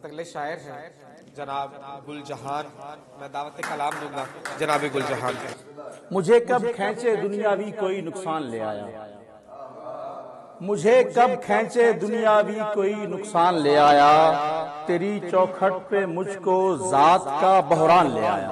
اگلے شاعر ہیں جناب گل جہان، میں دعوت کلام دوں گا جناب گل جہان کا۔ مجھے کب کھینچے دنیاوی کوئی نقصان لے آیا، مجھے کب کھینچے دنیاوی کوئی نقصان لے آیا، تیری چوکھٹ پہ مجھ کو ذات کا بحران لے آیا۔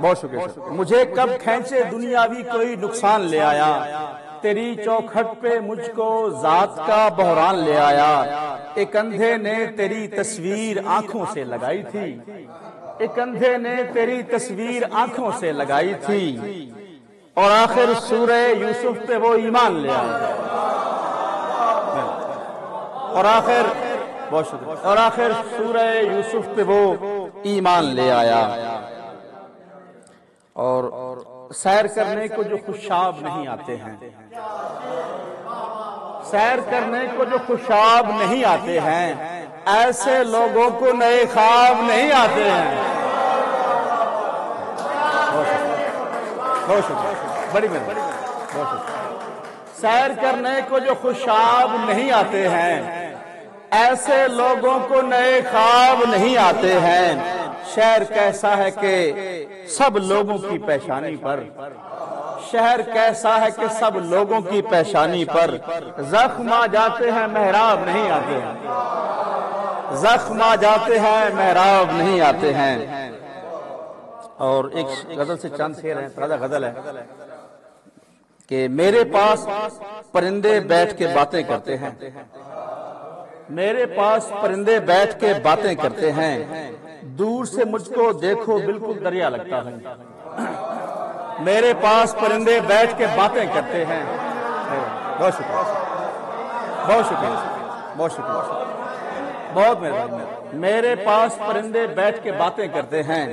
بہت شکریہ۔ مجھے کب کھینچے دنیاوی کوئی نقصان لے آیا، تیری چوکھٹ پہ مجھ کو ذات کا بحران لے آیا۔ ایک اندھے نے تیری تصویر آنکھوں سے لگائی تھی، ایک اندھے نے تیری تصویر آنکھوں سے لگائی تھی، اور آخر سورہ یوسف پہ وہ ایمان لے آیا، اور آخر سورہ یوسف پہ وہ ایمان لے آیا۔ اور سیر کرنے کو جو خوشاب نہیں آتے ہیں، سیر کرنے کو جو خوشاب نہیں آتے ہیں، ایسے لوگوں کو نئے خواب نہیں آتے ہیں۔ بہت شکریہ، بڑی مہربانی، بہت شکریہ۔ سیر کرنے کو جو خوشاب نہیں آتے ہیں، ایسے لوگوں کو نئے خواب نہیں آتے ہیں۔ شہر کیسا ہے کہ سب لوگوں کی پیشانی پر، شہر کیسا ہے کہ سب لوگوں کی پیشانی پر زخم آ جاتے ہیں محراب نہیں آتے ہیں، زخم آ جاتے ہیں محراب نہیں آتے ہیں۔ اور ایک غزل سے چند شعر ہیں، تازہ غزل ہے کہ میرے پاس پرندے بیٹھ کے باتیں کرتے ہیں، میرے پاس پرندے بیٹھ کے باتیں کرتے ہیں، دور سے مجھ کو دیکھو بالکل دریا لگتا ہوں۔ میرے پاس پرندے بیٹھ کے باتیں کرتے ہیں۔ بہت شکریہ، بہت شکریہ، بہت شکریہ، بہت مہربانی۔ میرے پاس پرندے بیٹھ کے باتیں کرتے ہیں،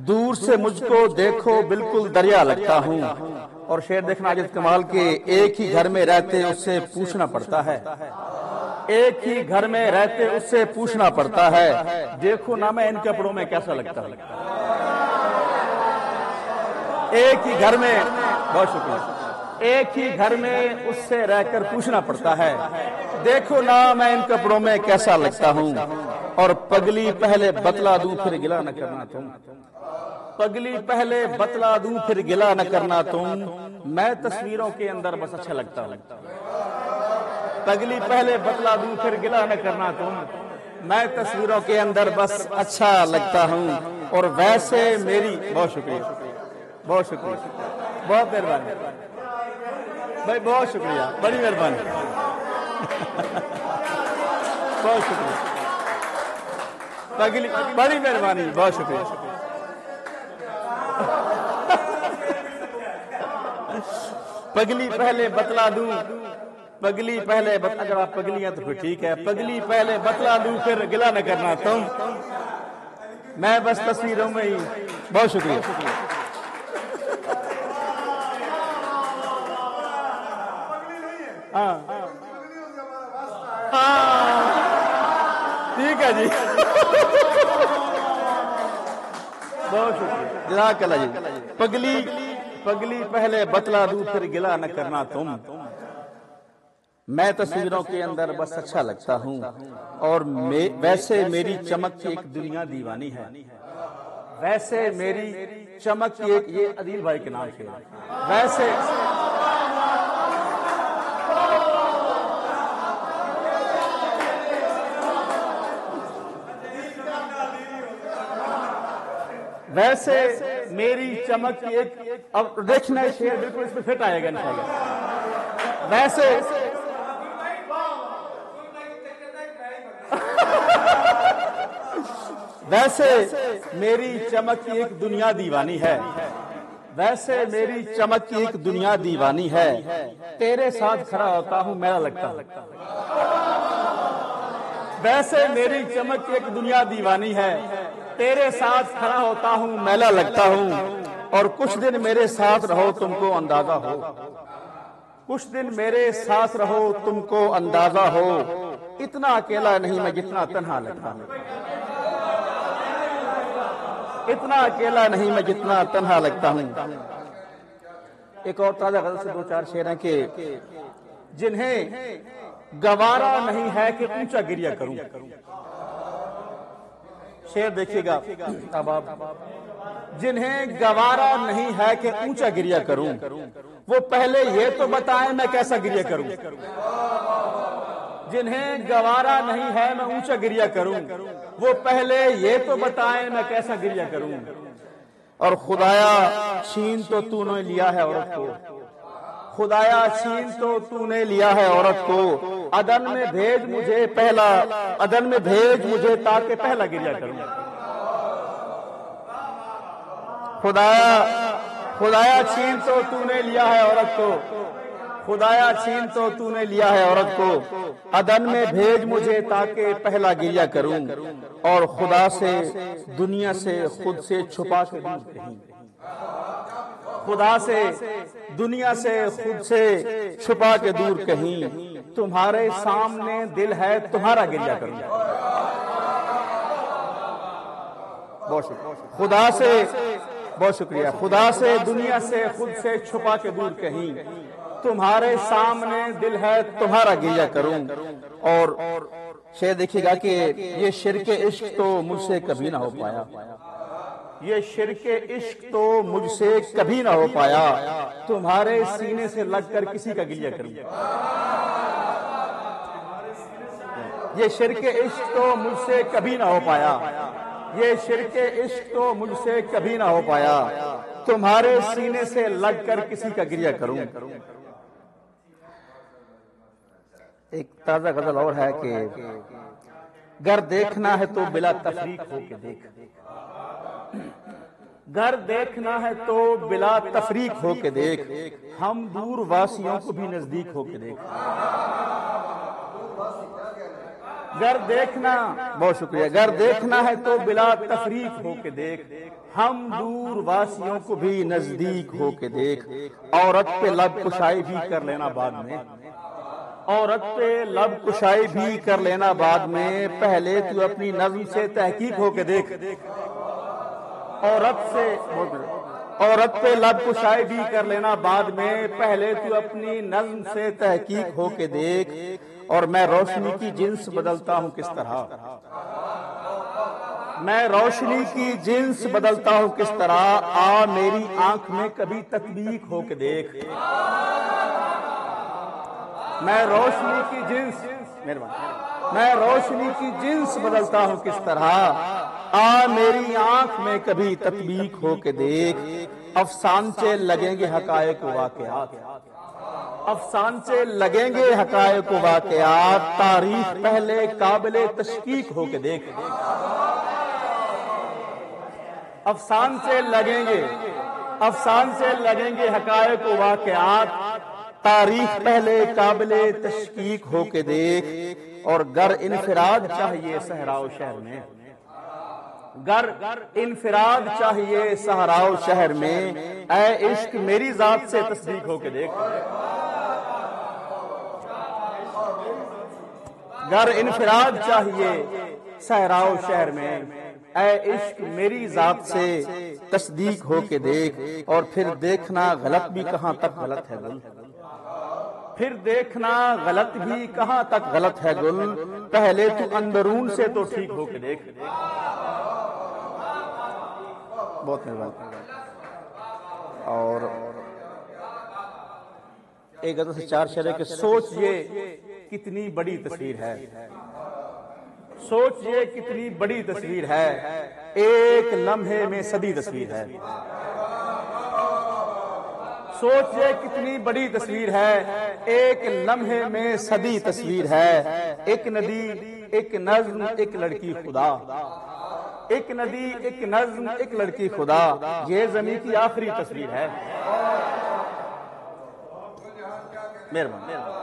دور سے مجھ کو دیکھو بالکل دریا لگتا ہوں۔ اور شعر دیکھنا عاجز کمال کے، ایک ہی گھر میں رہتے اس سے پوچھنا پڑتا ہے، ایک ہی گھر میں رہتے اس سے پوچھنا پڑتا ہے، دیکھو نا میں ان کپڑوں میں کیسا لگتا ہوں۔ ایک ہی گھر میں، بہت شکریہ، ایک ہی گھر میں اس سے رہ کر پوچھنا پڑتا ہے، دیکھو نا میں ان کپڑوں میں کیسا لگتا ہوں۔ اور پگلی پہلے بتلا دوں پھر گلا نہ کرنا تم، پگلی پہلے بتلا دوں پھر گلا نہ کرنا تم، میں تصویروں کے اندر بس اچھا لگتا ہوں۔ پگلی پہلے بتلا دوں پھر گلا نہ کرنا تم، میں تصویروں کے اندر بس اچھا لگتا ہوں۔ اور ویسے میری، بہت شکریہ، بہت شکریہ، بہت مہربانی بھائی، بہت شکریہ، بڑی مہربانی، بہت شکریہ، پگلی، بڑی مہربانی، بہت شکریہ۔ پگلی پہلے بتلا دوں، پگلی پہلے اگر آپ پگلی ہیں تو پھر ٹھیک ہے، پگلی پہلے بتلا دوں پھر گلا نہ کرنا تم، میں بس تصویروں میں ہی۔ بہت شکریہ، ہاں ٹھیک ہے جی، بہت شکریہ، جزاک اللہ جی۔ پگلی پہلے بتلا دوں پھر گلا نہ کرنا تم، میں تصویروں کے اندر بس اچھا لگتا ہوں، اور ویسے میری چمک کی ایک دنیا دیوانی ہے، ویسے میری چمک کی ایک، یہ عدیل بھائی کے نام سے، ویسے ویسے میری چمک کی ایک، اب دیکھنا شعر بالکل اس میں فٹ آئے گا انشاءاللہ۔ ویسے ویسے میری چمک کی ایک دنیا دیوانی ہے، ویسے میری چمک کی ایک دنیا دیوانی ہے، تیرے ساتھ کھڑا ہوتا ہوں میرا لگتا ہوں۔ ویسے میری چمک کی ایک دنیا دیوانی ہے، تیرے ساتھ کھڑا ہوتا ہوں میلا لگتا ہوں، اور کچھ دن میرے ساتھ رہو تم کو اندازہ ہو، کچھ دن میرے ساتھ رہو تم کو اندازہ ہو، اتنا اکیلا نہیں میں جتنا تنہا لگتا ہوں، اتنا اکیلا نہیں میں جتنا تنہا لگتا ہوں۔ ایک اور تازہ غزل سے دو چار شعر ہیں کہ جنہیں گوارا نہیں ہے کہ اونچا گریا کروں. شعر دیکھیے گا اب آپ. جنہیں گوارا نہیں ہے کہ اونچا گریا کروں وہ پہلے یہ تو بتائیں میں کیسا گریا کروں. جنہیں گوارا نہیں ہے میں اونچا گریا کروں وہ پہلے یہ تو بتائیں میں کیسا گریا کروں. اور خدایا چھین تو نے لیا ہے عورت کو. خدایا چھین تو نے لیا ہے عورت کو. عدن میں بھیج مجھے عدن میں بھیج مجھے تاکہ پہلا گریا کروں. خدایا چھین تو نے لیا ہے عورت کو. خدایا چھین تو نے لیا ہے عورت کو. عدن میں بھیج مجھے تاکہ پہلا گریا کروں. اور خدا سے دنیا سے خود سے چھپا کے دور کہیں. خدا سے دنیا سے خود سے چھپا کے دور کہیں. تمہارے سامنے دل ہے تمہارا گریا کروں. خدا سے بہت شکریہ. خدا سے دنیا سے خود سے چھپا کے دور کہیں. تمہارے سامنے دل ہے تمہارا گریا کروں. اور شعر دیکھیے گا کہ یہ شرک عشق تو مجھ سے کبھی نہ ہو پایا. یہ شرک عشق تو مجھ سے کبھی نہ ہو پایا. تمہارے سینے سے لگ کر کسی کا گریا کروں. یہ شرک عشق تو مجھ سے کبھی نہ ہو پایا. یہ شرک عشق تو مجھ سے کبھی نہ ہو پایا. تمہارے سینے سے لگ کر کسی کا گریا کروں. ایک تازہ غزل اور ہے کہ گر دیکھنا ہے تو بلا تفریق ہو کے دیکھ. گر دیکھنا ہے تو بلا تفریق ہو کے دیکھ. ہم دور واسیوں کو بھی نزدیک ہو کے دیکھ. گر دیکھنا بہت شکریہ. گر دیکھنا ہے تو بلا تفریق ہو کے دیکھ. ہم دور واسیوں کو بھی نزدیک ہو کے دیکھ. عورت پہ لب کشائی بھی کر لینا بعد میں. عورت پہ لب کشائی بھی کر لینا بعد میں. پہلے تو اپنی نظم سے تحقیق ہو کے دیکھ. عورت پہ لب کشائی بھی کر لینا بعد میں. پہلے تو اپنی نظم سے تحقیق ہو کے دیکھ. اور میں روشنی کی جنس بدلتا ہوں کس طرح. میں روشنی کی جنس بدلتا ہوں کس طرح. آ میری آنکھ میں کبھی تطبیق ہو کے دیکھ. میں روشنی کی جنس میں روشنی کی جنس بدلتا ہوں کس طرح. آ میری آنکھ میں کبھی تطبیق ہو کے دیکھ. افسانچے لگیں گے حقائق و واقعات. افسانچے لگیں گے حقائق و واقعات. تاریخ پہلے قابل تشکیک ہو کے دیکھ. افسانچے لگیں گے حقائق و واقعات. تاریخ پہلے قابل تشکیک ہو کے دیکھ. اور گر انفراد چاہیے صحرا و شہر میں. گر انفراد چاہیے صحرا و شہر میں. اے عشق میری ذات سے تصدیق ہو کے دیکھ. گر انفراد چاہیے صحرا و شہر میں. اے عشق میری ذات سے تصدیق ہو کے دیکھ. اور پھر دیکھنا غلط بھی کہاں تک غلط ہے گل. پھر دیکھنا غلط بھی کہاں تک غلط ہے گل. پہلے تو اندرون سے تو ٹھیک ہو کے دیکھ. بہت مہربانی. اور ایک غزل سے 4 شعر ہے کہ سوچ یہ کتنی بڑی تصویر ہے. سوچ یہ کتنی بڑی تصویر ہے. ایک لمحے میں صدی تصویر ہے. سوچ یہ کتنی بڑی تصویر ہے. ایک لمحے میں صدی تصویر ہے. ایک ندی ایک نظم ایک لڑکی خدا. ایک ندی ایک نظم ایک لڑکی خدا. یہ زمین کی آخری تصویر ہے.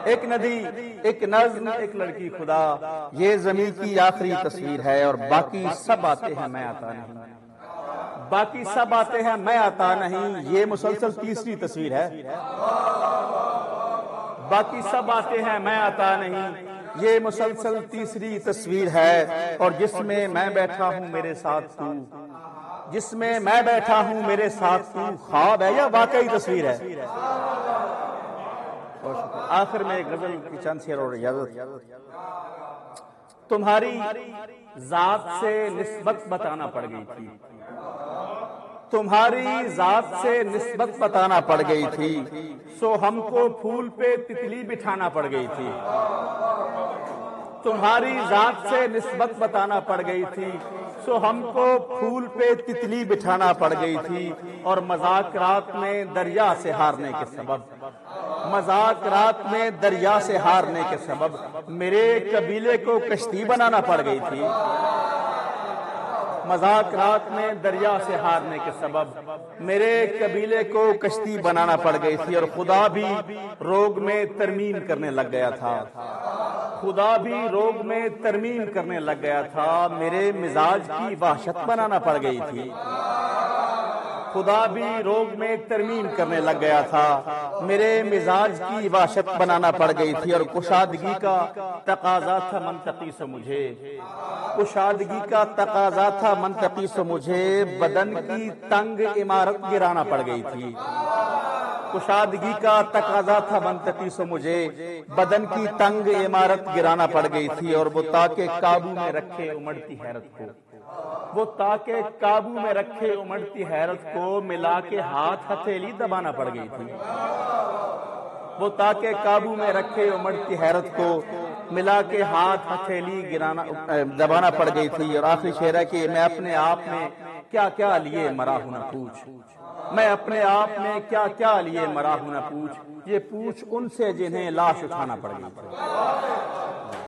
ایک ندی ایک نظم ایک لڑکی خدا. یہ زمین کی آخری تصویر ہے. اور باقی سب آتے ہیں میں آتا نہیں. باقی سب آتے ہیں میں آتا نہیں. یہ مسلسل تیسری تصویر ہے. باقی سب آتے ہیں میں آتا نہیں. یہ مسلسل تیسری تصویر ہے. اور جس میں میں بیٹھا ہوں میرے ساتھ تو. جس میں میں بیٹھا ہوں میرے ساتھ تو. خواب ہے یا واقعی تصویر ہے. آخر میں ایک غزل کی چند شعر اور اجازت. تمہاری ذات سے نسبت بتانا پڑ گئی تھی، تمہاری ذات سے نسبت بتانا پڑ گئی تھی، سو ہم کو پھول پہ تتلی بٹھانا پڑ گئی تھی. تمہاری ذات سے نسبت بتانا پڑ گئی تھی، سو ہم کو پھول پہ تتلی بٹھانا پڑ گئی تھی. اور مذاکرات میں دریا سے ہارنے کے سبب، مذاکرات میں دریا سے ہارنے کے سبب میرے قبیلے کو کشتی بنانا پڑ گئی تھی. مذاکرات میں دریا سے ہارنے کے سبب میرے قبیلے کو کشتی بنانا پڑ گئی تھی. اور خدا بھی روگ میں ترمیم کرنے لگ گیا تھا، خدا بھی روگ میں ترمیم کرنے لگ گیا تھا. میرے مزاج کی وحشت بنانا پڑ گئی تھی، خدا بھی روگ میں ترمیم کرنے لگ گیا تھا. میرے مزاج کی وحشت بنانا پڑ گئی تھی. اور کشادگی کا تقاضا تھا منطقی سے مجھے، کشادگی کا تقاضا تھا منطقی سے مجھے بدن کی تنگ عمارت گرانا پڑ گئی تھی. کشادگی کا تقاضا تھا منطقی سے مجھے بدن کی تنگ عمارت گرانا پڑ گئی تھی. اور وہ تاکہ قابو میں رکھے امڑتی حیرت کو، وہ تاکہ قابو میں رکھے امڑتی حیرت کو ملا کے ہاتھ ہتھیلی دبانا پڑ گئی تھی. وہ تاکہ قابو میں رکھے امڑتی حیرت کو ملا کے ہاتھ ہتھیلی دبانا پڑ گئی تھی. اور آخری شعر ہے کہ میں اپنے آپ میں کیا کیا لیے مرا ہوں نہ پوچھ، میں اپنے آپ میں کیا کیا لیے مرا ہوں نہ پوچھ، یہ پوچھ ان سے جنہیں لاش اٹھانا پڑ گئی تھی.